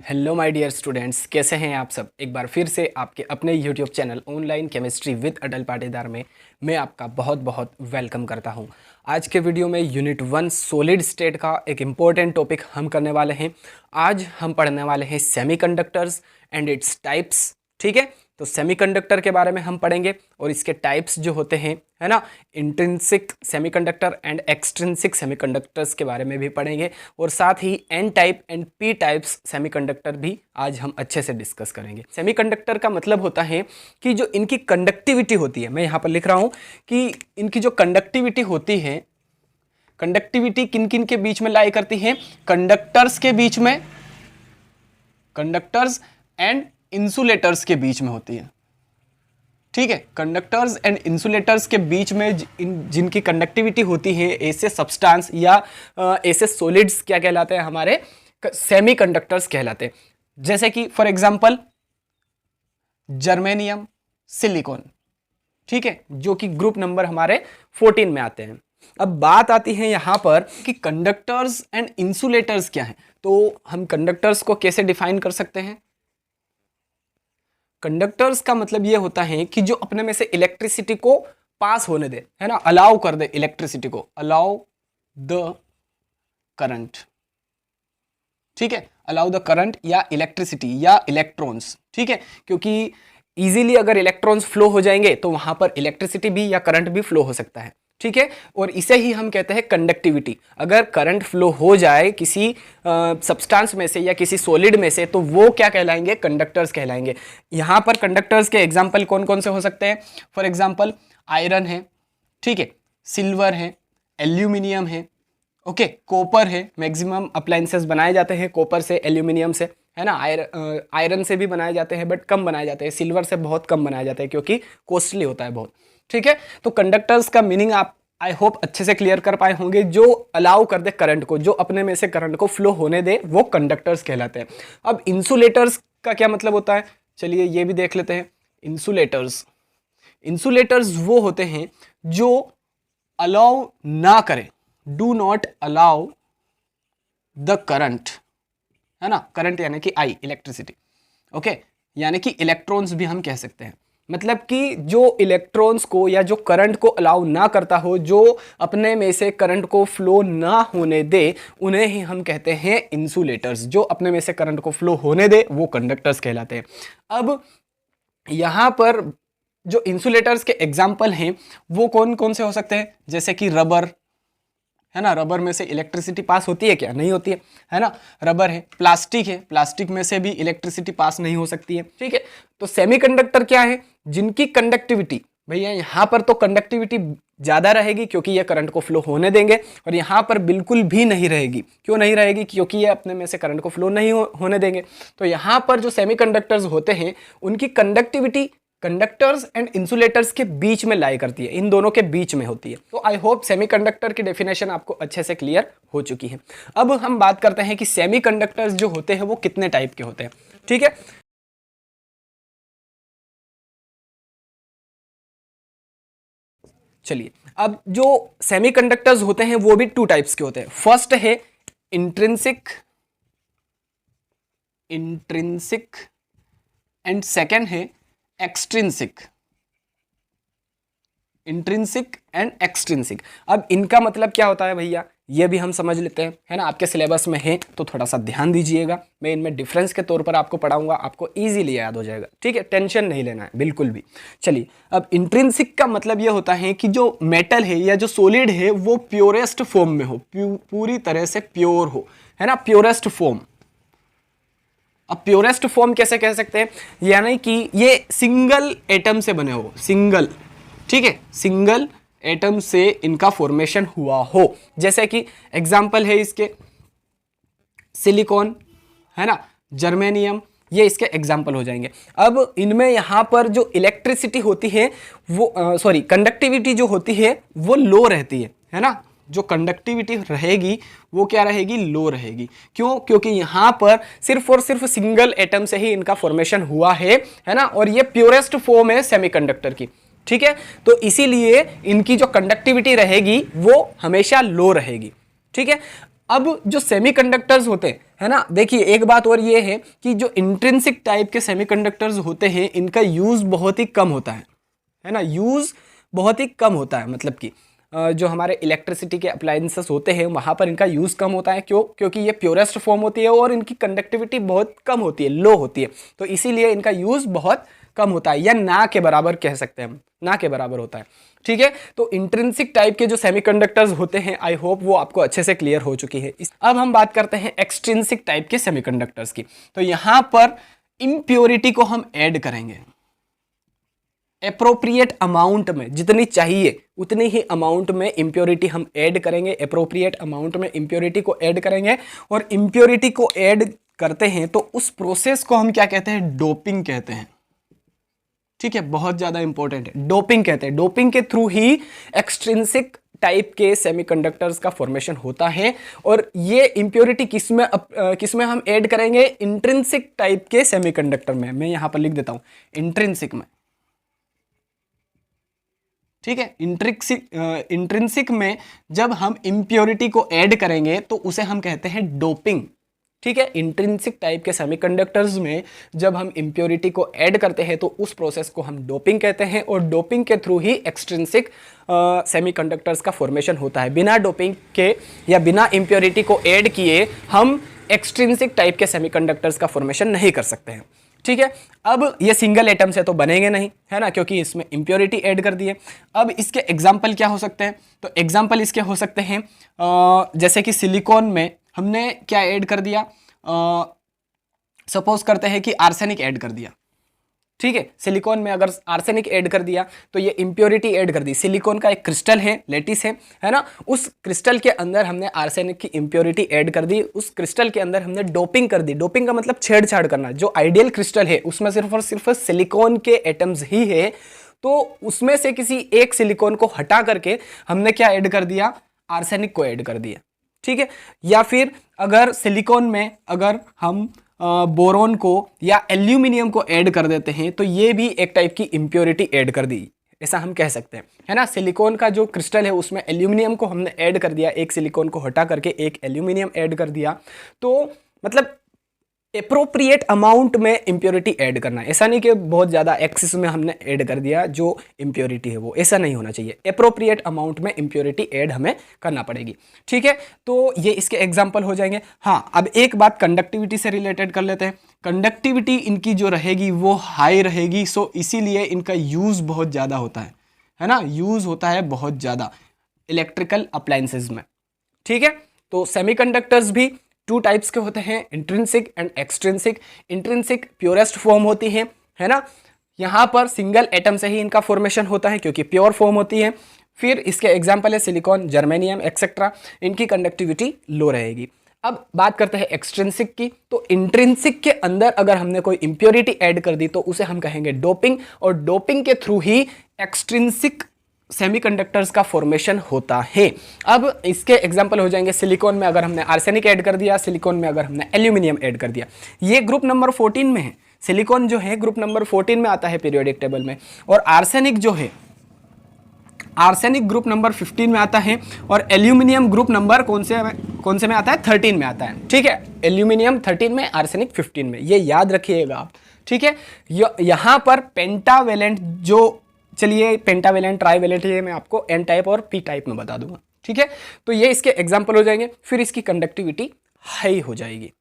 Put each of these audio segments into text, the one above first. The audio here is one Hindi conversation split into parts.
हेलो माय डियर स्टूडेंट्स, कैसे हैं आप सब। एक बार फिर से आपके अपने YouTube channel online chemistry with Atal Patidar में मैं आपका बहुत बहुत वेलकम करता हूं। आज के वीडियो में यूनिट 1 सॉलिड स्टेट का एक इम्पॉर्टेंट टॉपिक हम करने वाले हैं। आज हम पढ़ने वाले हैं सेमीकंडक्टर्स एंड इट्स टाइप्स। ठीक है, तो सेमीकंडक्टर के बारे में हम पढ़ेंगे और इसके टाइप्स जो होते हैं, है ना, intrinsic semiconductor and extrinsic semiconductors के बारे में भी पढ़ेंगे और साथ ही N type and P types semiconductor भी आज हम अच्छे से डिस्कस करेंगे। सेमीकंडक्टर का मतलब होता है कि जो इनकी कंडक्टिविटी होती है, मैं यहाँ पर लिख रहा हूँ कि इनकी जो कंडक्टिविटी होती है, कंडक्टिविटी किन किन के बीच में लाई करती है, कंडक्टर्स के बीच में, कंडक्टर्स एंड इंसुलेटर्स के बीच में होती है। ठीक है, कंडक्टर्स एंड इंसुलेटर्स के बीच में जिनकी कंडक्टिविटी होती है, ऐसे सब्सटेंस या ऐसे सॉलिड्स क्या कहलाते हैं, हमारे सेमीकंडक्टर्स कहलाते हैं। जैसे कि फॉर एग्जांपल जर्मेनियम, सिलिकॉन, ठीक है, जो कि ग्रुप नंबर हमारे 14 में आते हैं। अब बात आती है यहां पर कि कंडक्टर्स एंड इंसुलेटर्स क्या है। तो हम कंडक्टर्स को कैसे डिफाइन कर सकते हैं। कंडक्टर्स का मतलब यह होता है कि जो अपने में से इलेक्ट्रिसिटी को पास होने दे, है ना, अलाउ कर दे इलेक्ट्रिसिटी को, अलाउ द करंट। ठीक है, अलाउ द करंट या इलेक्ट्रिसिटी या इलेक्ट्रॉन्स। ठीक है, क्योंकि इजीली अगर इलेक्ट्रॉन्स फ्लो हो जाएंगे तो वहां पर इलेक्ट्रिसिटी भी या करंट भी फ्लो हो सकता है। ठीक है, और इसे ही हम कहते हैं कंडक्टिविटी। अगर करंट फ्लो हो जाए किसी सब्सटेंस में से या किसी सॉलिड में से तो वो क्या कहलाएंगे, कंडक्टर्स कहलाएंगे। यहां पर कंडक्टर्स के एग्जांपल कौन कौन से हो सकते हैं। फॉर एग्जांपल आयरन है, ठीक है, सिल्वर है, एल्यूमिनियम है, ओके, कॉपर है। मैक्सिमम अप्लायंसेस बनाए जाते हैं कॉपर से, एल्यूमिनियम से, है ना। आयरन से भी बनाए जाते हैं बट कम बनाए जाते हैं, सिल्वर से बहुत कम बनाए जाते हैं क्योंकि कॉस्टली होता है बहुत। ठीक है, तो कंडक्टर्स का मीनिंग आप आई होप अच्छे से क्लियर कर पाए होंगे। जो अलाउ कर दे करंट को, जो अपने में से करंट को फ्लो होने दे, वो कंडक्टर्स कहलाते हैं। अब इंसुलेटर्स का क्या मतलब होता है, चलिए ये भी देख लेते हैं। इंसुलेटर्स, इंसुलेटर्स वो होते हैं जो अलाउ ना करें, do not allow the current, है ना। करंट यानी कि आई, इलेक्ट्रिसिटी, ओके, यानी कि इलेक्ट्रॉन्स भी हम कह सकते हैं। मतलब कि जो इलेक्ट्रॉन्स को या जो करंट को अलाउ ना करता हो, जो अपने में से करंट को फ्लो ना होने दे, उन्हें ही हम कहते हैं इंसुलेटर्स। जो अपने में से करंट को फ्लो होने दे वो कंडक्टर्स कहलाते हैं। अब यहां पर जो इंसुलेटर्स के एग्जाम्पल हैं वो कौन कौन से हो सकते हैं, जैसे कि रबर, है ना। रबर में से इलेक्ट्रिसिटी पास होती है क्या, नहीं होती है ना, रबर है। प्लास्टिक है, प्लास्टिक में से भी इलेक्ट्रिसिटी पास नहीं हो सकती है। ठीक है, तो सेमीकंडक्टर क्या है, जिनकी कंडक्टिविटी, भैया यहाँ पर तो कंडक्टिविटी ज़्यादा रहेगी क्योंकि ये करंट को फ्लो होने देंगे, और यहाँ पर बिल्कुल भी नहीं रहेगी। क्यों नहीं रहेगी, क्योंकि ये अपने में से करंट को फ्लो नहीं होने देंगे। तो यहाँ पर जो सेमीकंडक्टर्स होते हैं उनकी कंडक्टिविटी कंडक्टर्स एंड इंसुलेटर्स के बीच में लाई करती है, इन दोनों के बीच में होती है। तो आई होप सेमीकंडक्टर की डेफिनेशन आपको अच्छे से क्लियर हो चुकी है। अब हम बात करते हैं कि सेमीकंडक्टर्स जो होते हैं वो कितने टाइप के होते हैं। ठीक है, चलिए, अब जो सेमीकंडक्टर्स होते हैं वो भी 2 टाइप्स के होते हैं। फर्स्ट है इंट्रिंसिक, इंट्रिंसिक, एंड सेकेंड है एक्सट्रिंसिक, इंट्रिंसिक एंड एक्सट्रिंसिक। अब इनका मतलब क्या होता है भैया, ये भी हम समझ लेते हैं, है ना। आपके सिलेबस में है तो थोड़ा सा ध्यान दीजिएगा। मैं इनमें डिफरेंस के तौर पर आपको पढ़ाऊंगा, आपको इजीली याद हो जाएगा। ठीक है, टेंशन नहीं लेना है बिल्कुल भी। चलिए, अब इंट्रिंसिक का मतलब ये होता है कि जो मेटल है या जो सॉलिड है वो प्योरेस्ट फॉर्म में हो, पूरी तरह से प्योर हो, है ना, प्योरेस्ट फॉर्म। अब प्योरेस्ट फॉर्म कैसे कह सकते हैं, यानी कि ये सिंगल एटम से बने हो, सिंगल, ठीक है, सिंगल एटम से इनका फॉर्मेशन हुआ हो। जैसे कि एग्जांपल है इसके सिलिकॉन, है ना, जर्मेनियम, ये इसके एग्जांपल हो जाएंगे। अब इनमें यहां पर जो इलेक्ट्रिसिटी होती है वो कंडक्टिविटी जो होती है वो लो रहती है ना। जो कंडक्टिविटी रहेगी वो क्या रहेगी, लो रहेगी। क्यों, क्योंकि यहाँ पर सिर्फ और सिर्फ सिंगल एटम से ही इनका फॉर्मेशन हुआ है ना, और ये प्योरेस्ट फॉर्म है सेमीकंडक्टर की। ठीक है, तो इसीलिए इनकी जो कंडक्टिविटी रहेगी वो हमेशा लो रहेगी। ठीक है, अब जो सेमीकंडक्टर्स होते हैं, है ना, देखिए एक बात और ये है कि जो इंट्रिंसिक टाइप के सेमीकंडक्टर्स होते हैं इनका यूज बहुत ही कम होता है ना, यूज बहुत ही कम होता है, मतलब कि जो हमारे इलेक्ट्रिसिटी के अप्लायंसेस होते हैं वहाँ पर इनका यूज़ कम होता है। क्यों? क्योंकि ये प्योरेस्ट फॉर्म होती है और इनकी कंडक्टिविटी बहुत कम होती है, लो होती है, तो इसीलिए इनका यूज़ बहुत कम होता है, या ना के बराबर कह सकते हैं हम, ना के बराबर होता है। ठीक है, तो इंट्रिंसिक टाइप के जो सेमीकंडक्टर्स होते हैं, आई होप वो आपको अच्छे से क्लियर हो चुकी है। अब हम बात करते हैं एक्सट्रिंसिक टाइप के सेमीकंडक्टर्स की। तो यहां पर इम्प्योरिटी को हम ऐड करेंगे एप्रोप्रिएट अमाउंट में, जितनी चाहिए उतनी ही अमाउंट में इम्प्योरिटी हम ऐड करेंगे, एप्रोप्रिएट अमाउंट में इम्प्योरिटी को ऐड करेंगे। और इम्प्योरिटी को ऐड करते हैं तो उस प्रोसेस को हम क्या कहते हैं? डोपिंग कहते हैं। ठीक है, बहुत ज्यादा इंपॉर्टेंट है, डोपिंग कहते हैं। डोपिंग के थ्रू ही एक्सट्रिंसिक टाइप के सेमीकंडक्टर्स का फॉर्मेशन होता है। और ये इंप्योरिटी किसमें हम ऐड करेंगे? इंट्रिंसिक टाइप के सेमीकंडक्टर में। मैं यहां पर लिख देता हूं इंट्रिंसिक में। ठीक है, इंट्रिंसिक में जब हम इंप्योरिटी को ऐड करेंगे तो उसे हम कहते हैं डोपिंग। ठीक है, इंट्रिंसिक टाइप के सेमीकंडक्टर्स में जब हम इंप्योरिटी को ऐड करते हैं तो उस प्रोसेस को हम डोपिंग कहते हैं। और डोपिंग के थ्रू ही एक्सट्रिंसिक सेमीकंडक्टर्स का फॉर्मेशन होता है। बिना डोपिंग के या बिना इंप्योरिटी को ऐड किए हम एक्सट्रिंसिक टाइप के सेमीकंडक्टर्स का फॉर्मेशन नहीं कर सकते हैं। ठीक है, अब ये सिंगल एटम से तो बनेंगे नहीं, है ना, क्योंकि इसमें इंप्योरिटी ऐड कर दी है। अब इसके एग्जाम्पल क्या हो सकते हैं? तो एग्जाम्पल इसके हो सकते हैं जैसे कि सिलिकॉन में हमने क्या ऐड कर दिया, सपोज करते हैं कि आर्सेनिक ऐड कर दिया। ठीक है, सिलिकॉन में अगर आर्सेनिक ऐड कर दिया तो ये इंप्योरिटी ऐड कर दी। सिलिकॉन का एक क्रिस्टल है, लेटिस है ना, उस क्रिस्टल के अंदर हमने आर्सेनिक की इंप्योरिटी ऐड कर दी। उस क्रिस्टल के अंदर हमने डोपिंग कर दी। डोपिंग का मतलब छेड़छाड़ करना। जो आइडियल क्रिस्टल है उसमें सिर्फ और सिर्फ सिलिकॉन के एटम्स ही है, तो उसमें से किसी एक सिलिकॉन को हटा करके हमने क्या ऐड कर दिया? आर्सेनिक को ऐड कर दिया। ठीक है, या फिर अगर सिलिकॉन में अगर हम बोरोन को या एल्यूमिनियम को ऐड कर देते हैं तो ये भी एक टाइप की इंप्योरिटी ऐड कर दी, ऐसा हम कह सकते हैं, है ना। सिलिकॉन का जो क्रिस्टल है उसमें एल्यूमिनियम को हमने ऐड कर दिया, एक सिलिकॉन को हटा करके एक एल्यूमिनियम ऐड कर दिया। तो मतलब एप्रोप्रिएट अमाउंट में इंप्योरिटी ऐड करना, ऐसा नहीं कि बहुत ज़्यादा एक्सेस में हमने ऐड कर दिया जो इंप्योरिटी है वो, ऐसा नहीं होना चाहिए। एप्रोप्रिएट अमाउंट में इंप्योरिटी ऐड हमें करना पड़ेगी। ठीक है, तो ये इसके एग्जाम्पल हो जाएंगे। हाँ, अब एक बात कंडक्टिविटी से रिलेटेड कर लेते हैं। कंडक्टिविटी इनकी जो रहेगी वो हाई रहेगी, सो इसीलिए इनका यूज़ बहुत ज़्यादा होता है ना, यूज़ होता है बहुत ज़्यादा इलेक्ट्रिकल अप्लायंसेज में। ठीक है, तो सेमीकंडक्टर्स भी टू टाइप्स के होते हैं, intrinsic and extrinsic. Intrinsic purest form होती है ना, यहाँ पर सिंगल एटम से ही इनका फॉर्मेशन होता है क्योंकि प्योर फॉर्म होती है। फिर इसके एग्जाम्पल है सिलिकॉन, जर्मेनियम एक्सेट्रा, इनकी कंडक्टिविटी लो रहेगी। अब बात करते हैं एक्सट्रिंसिक की। तो इंट्रिंसिक के अंदर अगर हमने कोई इंप्योरिटी ऐड कर दी तो उसे हम कहेंगे डोपिंग, और डोपिंग के थ्रू ही एक्सट्रिंसिक सेमीकंडक्टर्स का फॉर्मेशन होता है। अब इसके एग्जांपल हो जाएंगे सिलिकॉन में अगर हमने आर्सेनिक ऐड कर दिया, सिलिकॉन में अगर हमने एल्यूमिनियम ऐड कर दिया। ये ग्रुप नंबर 14 में है, सिलिकॉन जो है ग्रुप नंबर 14 में आता है पीरियोडिक टेबल में, और आर्सेनिक जो है आर्सेनिक ग्रुप नंबर 15 में आता है, और एल्यूमिनियम ग्रुप नंबर कौन से में आता है? 13 में आता है। ठीक है, एल्यूमिनियम 13 में, आर्सेनिक 15 में, ये याद रखिएगा आप। ठीक है, यहां पर पेंटावेलेंट जो, चलिए पेंटावेलेंट ट्राइवेलेंट ये मैं आपको एन टाइप और पी टाइप में बता दूंगा। ठीक है, तो ये इसके एग्जाम्पल हो जाएंगे। फिर इसकी कंडक्टिविटी हाई हो जाएगी।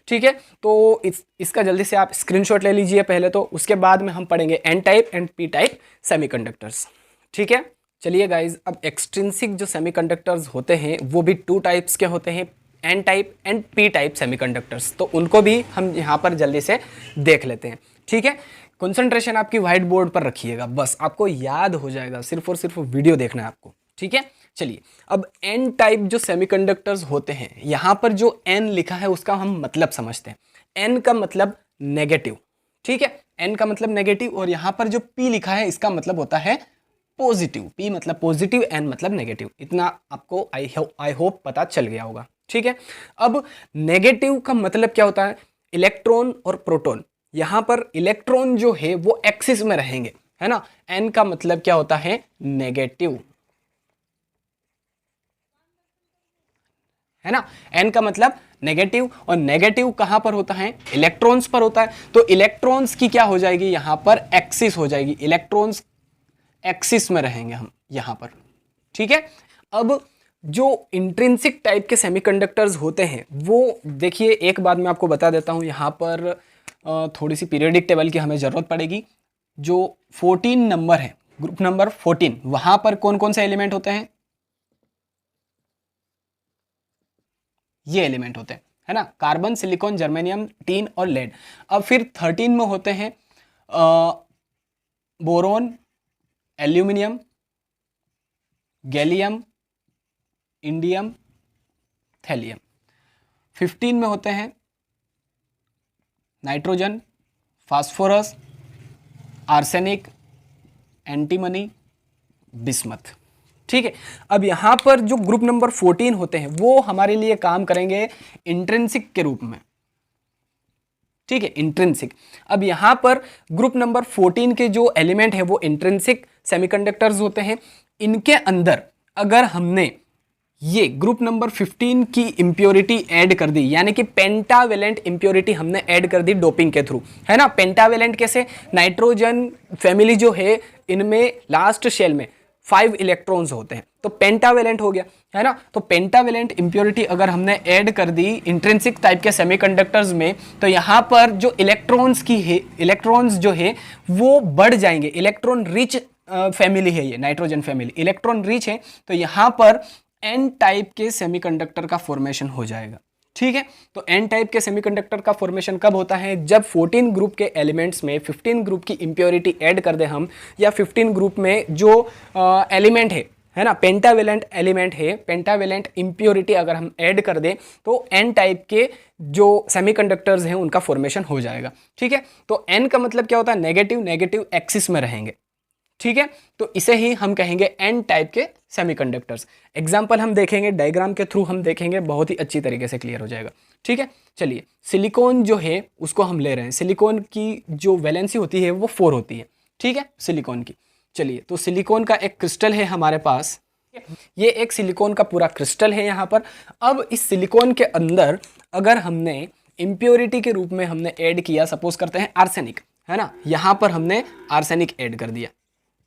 ठीक है, तो इसका जल्दी से आप स्क्रीनशॉट ले लीजिए पहले, तो उसके बाद में हम पढ़ेंगे N type and P type semiconductors. ठीक है, चलिए गाइज, अब एक्सट्रिंसिक जो सेमीकंडक्टर्स होते हैं वो भी टू टाइप्स के होते हैं, N type and P type semiconductors. तो उनको भी हम यहाँ पर जल्दी से देख लेते हैं। ठीक है, कंसंट्रेशन आपकी व्हाइट बोर्ड पर रखिएगा, बस आपको याद हो जाएगा, सिर्फ और सिर्फ वीडियो देखना है आपको। ठीक है, चलिए अब एन टाइप जो सेमीकंडक्टर्स होते हैं, यहाँ पर जो एन लिखा है उसका हम मतलब समझते हैं। एन का मतलब नेगेटिव। ठीक है, एन का मतलब नेगेटिव, और यहाँ पर जो पी लिखा है इसका मतलब होता है पॉजिटिव। पी मतलब पॉजिटिव, एन मतलब नेगेटिव। इतना आपको आई होप पता चल गया होगा। ठीक है, अब नेगेटिव का मतलब क्या होता है? इलेक्ट्रॉन और प्रोटॉन। यहां पर इलेक्ट्रॉन जो है वो एक्सिस में रहेंगे, है ना। एन का मतलब क्या होता है? नेगेटिव, है ना। n का मतलब नेगेटिव, और नेगेटिव कहां पर होता है, इलेक्ट्रॉन्स पर होता है। तो इलेक्ट्रॉन्स की क्या हो जाएगी यहां पर, एक्सिस हो जाएगी, इलेक्ट्रॉन्स एक्सिस में रहेंगे हम यहां पर, ठीक है। अब जो इंट्रिंसिक टाइप के सेमीकंडक्टर्स होते हैं वो देखिए, एक बात मैं आपको बता देता हूं, यहां पर थोड़ी सी पीरियोडिक टेबल की हमें जरूरत पड़ेगी। जो 14 नंबर है, ग्रुप नंबर 14, वहां पर कौन कौन से एलिमेंट होते हैं, ये एलिमेंट होते हैं, है ना, कार्बन, सिलिकॉन, जर्मेनियम, टीन और लेड। अब फिर 13 में होते हैं boron, aluminium, gallium, indium, thallium. 15 में होते हैं nitrogen, phosphorus, arsenic, antimony, bismuth, ठीक है। अब यहां पर जो ग्रुप नंबर 14 होते हैं वो हमारे लिए काम करेंगे इंट्रिंसिक के रूप में, ठीक है, इंट्रिंसिक। अब यहां पर ग्रुप नंबर 14 के जो एलिमेंट है वो इंट्रिंसिक सेमीकंडक्टर्स होते हैं। इनके अंदर अगर हमने ये ग्रुप नंबर 15 की इंप्योरिटी ऐड कर दी, यानी कि पेंटावेलेंट इंप्योरिटी हमने ऐड कर दी डोपिंग के थ्रू, है ना। पेंटावेलेंट कैसे, नाइट्रोजन फैमिली जो है इनमें लास्ट शेल में 5 इलेक्ट्रॉन्स होते हैं, तो पेंटावेलेंट हो गया, है ना। तो पेंटावेलेंट इंप्योरिटी अगर हमने ऐड कर दी इंट्रिंसिक टाइप के सेमीकंडक्टर्स में, तो यहां पर जो इलेक्ट्रॉन्स की है, इलेक्ट्रॉन्स जो है वो बढ़ जाएंगे। इलेक्ट्रॉन रिच फैमिली है ये, नाइट्रोजन फैमिली इलेक्ट्रॉन रिच है, तो यहां पर एन टाइप के सेमीकंडक्टर का फॉर्मेशन हो जाएगा, ठीक है। तो एन टाइप के सेमीकंडक्टर का फॉर्मेशन कब होता है, जब 14 ग्रुप के एलिमेंट्स में 15 ग्रुप की इंप्योरिटी ऐड कर दे हम, या 15 ग्रुप में जो एलिमेंट है ना, पेंटावेलेंट एलिमेंट है, पेंटावेलेंट इंप्योरिटी अगर हम ऐड कर दें तो एन टाइप के जो सेमीकंडक्टर्स हैं उनका फॉर्मेशन हो जाएगा, ठीक है। तो एन का मतलब क्या होता है, नेगेटिव, नेगेटिव एक्सिस में रहेंगे, ठीक है। तो इसे ही हम कहेंगे एन टाइप के सेमीकंडक्टर्स। एग्जांपल हम देखेंगे, डायग्राम के थ्रू हम देखेंगे, बहुत ही अच्छी तरीके से क्लियर हो जाएगा, ठीक है। चलिए, सिलिकॉन जो है उसको हम ले रहे हैं। सिलिकॉन की जो वैलेंसी होती है वो 4 होती है, ठीक है, सिलिकॉन की। चलिए, तो सिलिकॉन का एक क्रिस्टल है हमारे पास, ये एक सिलिकॉन का पूरा क्रिस्टल है यहाँ पर। अब इस सिलिकॉन के अंदर अगर हमने इंप्योरिटी के रूप में हमने ऐड किया, सपोज करते हैं आर्सेनिक, है ना, यहाँ पर हमने आर्सेनिक ऐड कर दिया,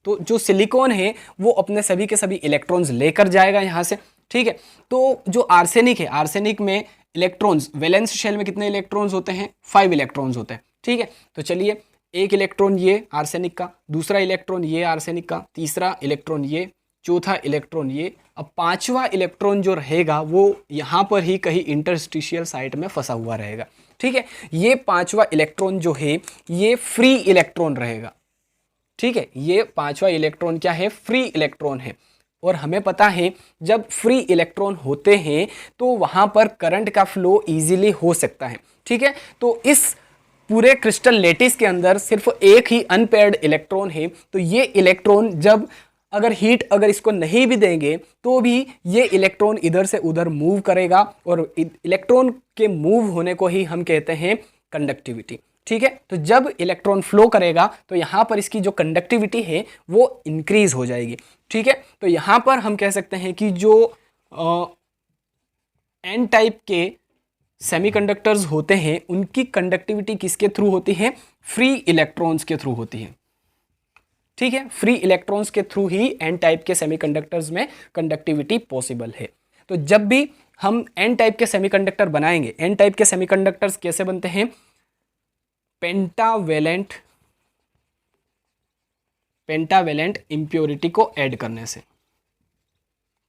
तो जो सिलिकॉन है वो अपने सभी के सभी इलेक्ट्रॉन्स लेकर जाएगा यहाँ से, ठीक है। तो जो आर्सेनिक है, आर्सेनिक में इलेक्ट्रॉन्स, वैलेंस शेल में कितने इलेक्ट्रॉन्स होते हैं, 5 इलेक्ट्रॉन्स होते हैं, ठीक है। तो चलिए, एक इलेक्ट्रॉन ये आर्सेनिक का, दूसरा इलेक्ट्रॉन ये आर्सेनिक का, तीसरा इलेक्ट्रॉन ये, चौथा इलेक्ट्रॉन ये। अब 5वां इलेक्ट्रॉन जो रहेगा वो यहाँ पर ही कहीं इंटरस्टिशियल साइट में फंसा हुआ रहेगा, ठीक है। ये 5वां इलेक्ट्रॉन जो है ये फ्री इलेक्ट्रॉन रहेगा, ठीक है। ये 5वां इलेक्ट्रॉन क्या है, फ्री इलेक्ट्रॉन है। और हमें पता है जब फ्री इलेक्ट्रॉन होते हैं तो वहां पर करंट का फ्लो इजीली हो सकता है, ठीक है। तो इस पूरे क्रिस्टल लेटिस के अंदर सिर्फ एक ही अनपेयर्ड इलेक्ट्रॉन है, तो ये इलेक्ट्रॉन जब अगर हीट अगर इसको नहीं भी देंगे तो भी ये इलेक्ट्रॉन इधर से उधर मूव करेगा, और इलेक्ट्रॉन के मूव होने को ही हम कहते हैं कंडक्टिविटी, ठीक है। तो जब इलेक्ट्रॉन फ्लो करेगा तो यहां पर इसकी जो कंडक्टिविटी है वो इंक्रीज हो जाएगी, ठीक है। तो यहां पर हम कह सकते हैं कि जो एन टाइप के सेमीकंडक्टर्स होते हैं उनकी कंडक्टिविटी किसके थ्रू होती है, फ्री इलेक्ट्रॉन्स के थ्रू होती है, ठीक है। फ्री इलेक्ट्रॉन्स के थ्रू ही एन टाइप के सेमीकंडक्टर्स में कंडक्टिविटी पॉसिबल है। तो जब भी हम एन टाइप के सेमीकंडक्टर बनाएंगे, एन टाइप के सेमीकंडक्टर्स कैसे बनते हैं, पेंटावेलेंट इंप्योरिटी को ऐड करने से,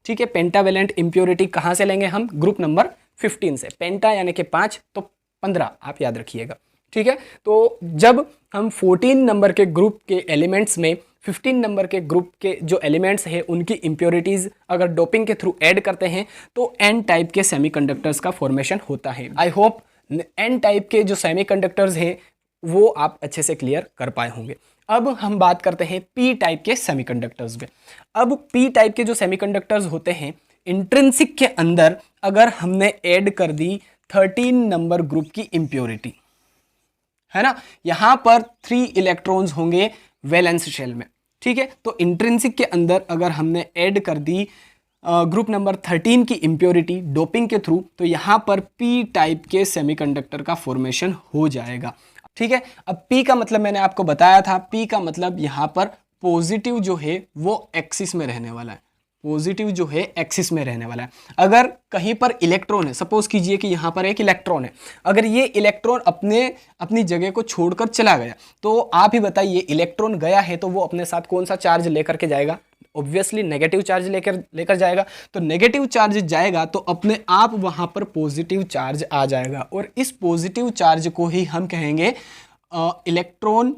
ठीक है। पेंटावेलेंट इंप्योरिटी कहां से लेंगे हम, ग्रुप नंबर 15 से। पेंटा यानी कि 5, तो 15 आप याद रखिएगा, ठीक है। तो जब हम 14 नंबर के ग्रुप के एलिमेंट्स में 15 नंबर के ग्रुप के जो एलिमेंट्स हैं उनकी इंप्योरिटीज अगर डोपिंग के थ्रू ऐड करते हैं तो एन टाइप के सेमीकंडक्टर्स का फॉर्मेशन होता है। आई होप एन टाइप के जो सेमीकंडक्टर्स हैं वो आप अच्छे से क्लियर कर पाए होंगे। अब हम बात करते हैं पी टाइप के सेमीकंडक्टर्स में। अब पी टाइप के जो सेमीकंडक्टर्स होते हैं, इंट्रिंसिक के अंदर अगर हमने ऐड कर दी 13 नंबर ग्रुप की इंप्योरिटी, है ना, यहां पर 3 इलेक्ट्रॉन्स होंगे वैलेंस शेल में, ठीक है। तो इंट्रिंसिक के अंदर अगर हमने ऐड कर दी ग्रुप नंबर 13 की इम्प्योरिटी डोपिंग के थ्रू, तो यहाँ पर पी टाइप के सेमीकंडक्टर का फॉर्मेशन हो जाएगा। ठीक है, अब पी का मतलब मैंने आपको बताया था, पी का मतलब यहाँ पर पॉजिटिव जो है वो एक्सिस में रहने वाला है, पॉजिटिव जो है एक्सिस में रहने वाला है। अगर कहीं पर इलेक्ट्रॉन है, सपोज कीजिए कि यहाँ पर एक इलेक्ट्रॉन है, अगर ये इलेक्ट्रॉन अपनी जगह को छोड़कर चला गया, तो आप ही बताइए इलेक्ट्रॉन गया है तो वो अपने साथ कौन सा चार्ज लेकर के जाएगा? ऑब्वियसली नेगेटिव चार्ज लेकर जाएगा। तो नेगेटिव चार्ज जाएगा तो अपने आप वहां पर पॉजिटिव चार्ज आ जाएगा, और इस पॉजिटिव चार्ज को ही हम कहेंगे इलेक्ट्रॉन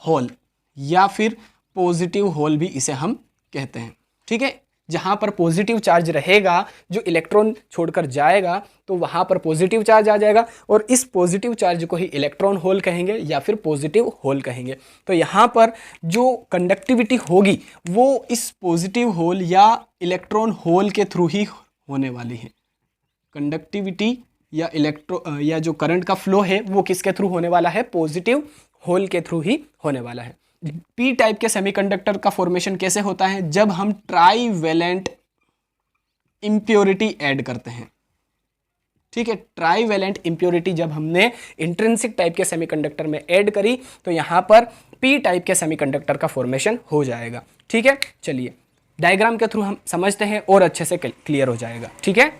होल, या फिर पॉजिटिव होल भी इसे हम कहते हैं। ठीक है, जहां पर पॉजिटिव चार्ज रहेगा, जो इलेक्ट्रॉन छोड़कर जाएगा, तो वहां पर पॉजिटिव चार्ज आ जाएगा, और इस पॉजिटिव चार्ज को ही इलेक्ट्रॉन होल कहेंगे या फिर पॉजिटिव होल कहेंगे। तो यहाँ पर जो कंडक्टिविटी होगी वो इस पॉजिटिव होल या इलेक्ट्रॉन होल के थ्रू ही होने वाली है। कंडक्टिविटी या जो करंट का फ्लो है वो किसके थ्रू होने वाला है? पॉजिटिव होल के थ्रू ही होने वाला है। पी टाइप के सेमीकंडक्टर का फॉर्मेशन कैसे होता है? जब हम ट्राईवैलेंट इंप्योरिटी ऐड करते हैं। ठीक है, ट्राईवैलेंट इंप्योरिटी जब हमने इंट्रिंसिक टाइप के सेमीकंडक्टर में ऐड करी, तो यहां पर पी टाइप के सेमीकंडक्टर का फॉर्मेशन हो जाएगा। ठीक है, चलिए डायग्राम के थ्रू हम समझते हैं और अच्छे से क्लियर हो जाएगा। ठीक है,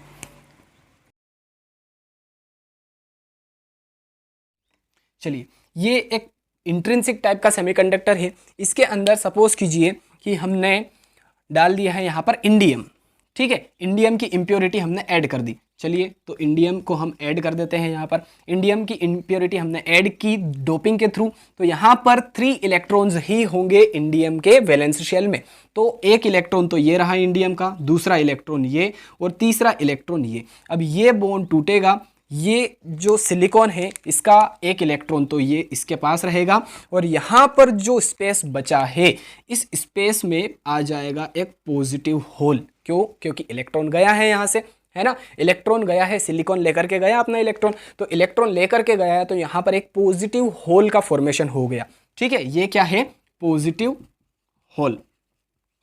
चलिए ये एक इंट्रिंसिक टाइप का सेमीकंडक्टर है। इसके अंदर सपोज कीजिए कि हमने डाल दिया है यहाँ पर इंडियम। ठीक है, इंडियम की इम्प्योरिटी हमने ऐड कर दी। चलिए तो इंडियम को हम ऐड कर देते हैं। यहाँ पर इंडियम की इम्प्योरिटी हमने ऐड की डोपिंग के थ्रू, तो यहाँ पर 3 इलेक्ट्रॉन्स ही होंगे इंडियम के वैलेंस शेल में। तो एक इलेक्ट्रॉन तो ये रहा इंडियम का, दूसरा इलेक्ट्रॉन ये, और तीसरा इलेक्ट्रॉन ये। अब ये बॉन्ड टूटेगा, ये जो सिलिकॉन है इसका एक इलेक्ट्रॉन तो ये इसके पास रहेगा, और यहाँ पर जो स्पेस बचा है इस स्पेस में आ जाएगा एक पॉजिटिव होल। क्यों? क्योंकि इलेक्ट्रॉन गया है यहाँ से, है ना, इलेक्ट्रॉन गया है, सिलिकॉन लेकर के गया अपना इलेक्ट्रॉन, तो इलेक्ट्रॉन लेकर के गया है, तो यहाँ पर एक पॉजिटिव होल का फॉर्मेशन हो गया। ठीक है, ये क्या है? Positive whole.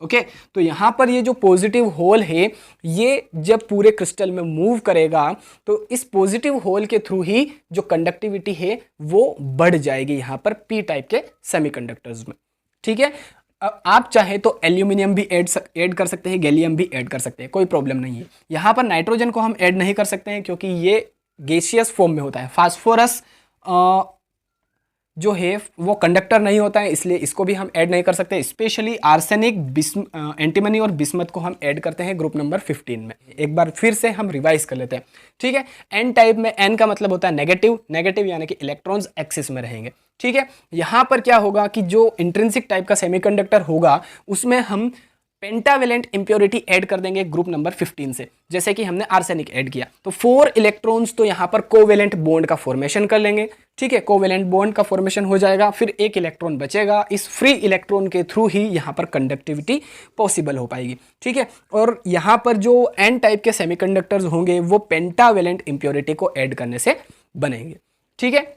ओके, तो यहां पर ये जो पॉजिटिव होल है ये जब पूरे क्रिस्टल में मूव करेगा, तो इस पॉजिटिव होल के थ्रू ही जो कंडक्टिविटी है वो बढ़ जाएगी यहां पर पी टाइप के सेमीकंडक्टर्स में। ठीक है, आप चाहे तो एल्यूमिनियम भी ऐड कर सकते हैं, गैलियम भी ऐड कर सकते हैं, कोई प्रॉब्लम नहीं है। यहां पर नाइट्रोजन को हम ऐड नहीं कर सकते हैं क्योंकि ये गैसियस फॉर्म में होता है। फास्फोरस जो है वो कंडक्टर नहीं होता है, इसलिए इसको भी हम ऐड नहीं कर सकते। स्पेशली आर्सेनिक, एंटीमनी और बिस्मथ को हम ऐड करते हैं ग्रुप नंबर 15 में। एक बार फिर से हम रिवाइज कर लेते हैं। ठीक है, एन टाइप में एन का मतलब होता है नेगेटिव, नेगेटिव यानी कि इलेक्ट्रॉन्स एक्सिस में रहेंगे। ठीक है, यहाँ पर क्या होगा कि जो इंट्रिंसिक टाइप का सेमीकंडक्टर होगा उसमें हम पेंटावेलेंट इंप्योरिटी ऐड कर देंगे ग्रुप नंबर 15 से, जैसे कि हमने आर्सेनिक ऐड किया, तो 4 इलेक्ट्रॉन्स तो यहाँ पर कोवेलेंट बॉन्ड का फॉर्मेशन कर लेंगे। ठीक है, कोवेलेंट बॉन्ड का फॉर्मेशन हो जाएगा, फिर एक इलेक्ट्रॉन बचेगा। इस फ्री इलेक्ट्रॉन के थ्रू ही यहाँ पर कंडक्टिविटी पॉसिबल हो पाएगी। ठीक है, और यहाँ पर जो एन टाइप के सेमीकंडक्टर्स होंगे वो पेंटावेलेंट इंप्योरिटी को ऐड करने से बनेंगे। ठीक है,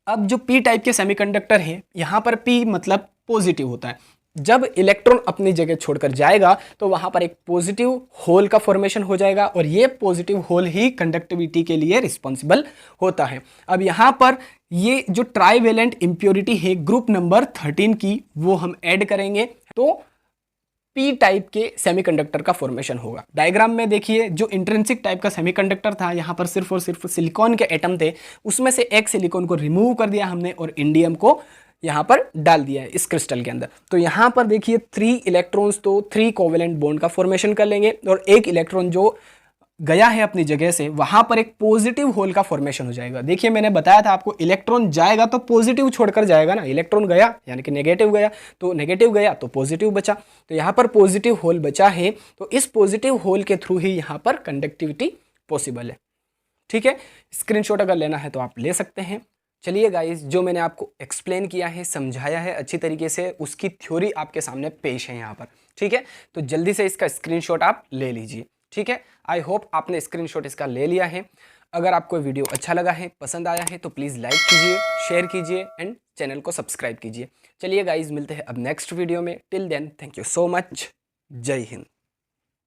अब जो पी टाइप के सेमीकंडक्टर हैं, यहाँ पर पी मतलब पॉजिटिव होता है। जब इलेक्ट्रॉन अपनी जगह छोड़कर जाएगा तो वहां पर एक पॉजिटिव होल का फॉर्मेशन हो जाएगा, और ये पॉजिटिव होल ही कंडक्टिविटी के लिए रिस्पॉन्सिबल होता है। अब यहां पर ये जो ट्राईवेलेंट इंप्योरिटी है ग्रुप नंबर 13 की, वो हम ऐड करेंगे, तो पी टाइप के सेमीकंडक्टर का फॉर्मेशन होगा। डायग्राम में देखिए, जो इंट्रिंसिक टाइप का सेमीकंडक्टर था, यहाँ पर सिर्फ और सिर्फ सिलिकॉन के एटम थे, उसमें से एक सिलिकॉन को रिमूव कर दिया हमने और इंडियम को यहाँ पर डाल दिया है इस क्रिस्टल के अंदर। तो यहाँ पर देखिए 3 इलेक्ट्रॉन्स तो 3 कोवेलेंट बॉन्ड का फॉर्मेशन कर लेंगे, और एक इलेक्ट्रॉन जो गया है अपनी जगह से, वहां पर एक पॉजिटिव होल का फॉर्मेशन हो जाएगा। देखिए मैंने बताया था आपको, इलेक्ट्रॉन जाएगा तो पॉजिटिव छोड़कर जाएगा ना, इलेक्ट्रॉन गया यानी कि नेगेटिव गया, तो नेगेटिव गया तो पॉजिटिव बचा, तो यहाँ पर पॉजिटिव होल बचा है, तो इस पॉजिटिव होल के थ्रू ही यहाँ पर कंडक्टिविटी पॉसिबल है। ठीक है, स्क्रीनशॉट अगर लेना है तो आप ले सकते हैं। चलिए गाइस, जो मैंने आपको एक्सप्लेन किया है, समझाया है अच्छी तरीके से, उसकी थ्योरी आपके सामने पेश है यहाँ पर। ठीक है, तो जल्दी से इसका स्क्रीनशॉट आप ले लीजिए। ठीक है, आई होप आपने स्क्रीनशॉट इसका ले लिया है। अगर आपको वीडियो अच्छा लगा है, पसंद आया है, तो प्लीज़ लाइक कीजिए, शेयर कीजिए एंड चैनल को सब्सक्राइब कीजिए। चलिए गाइस, मिलते हैं अब नेक्स्ट वीडियो में। Till then, thank you so much. जय हिंद।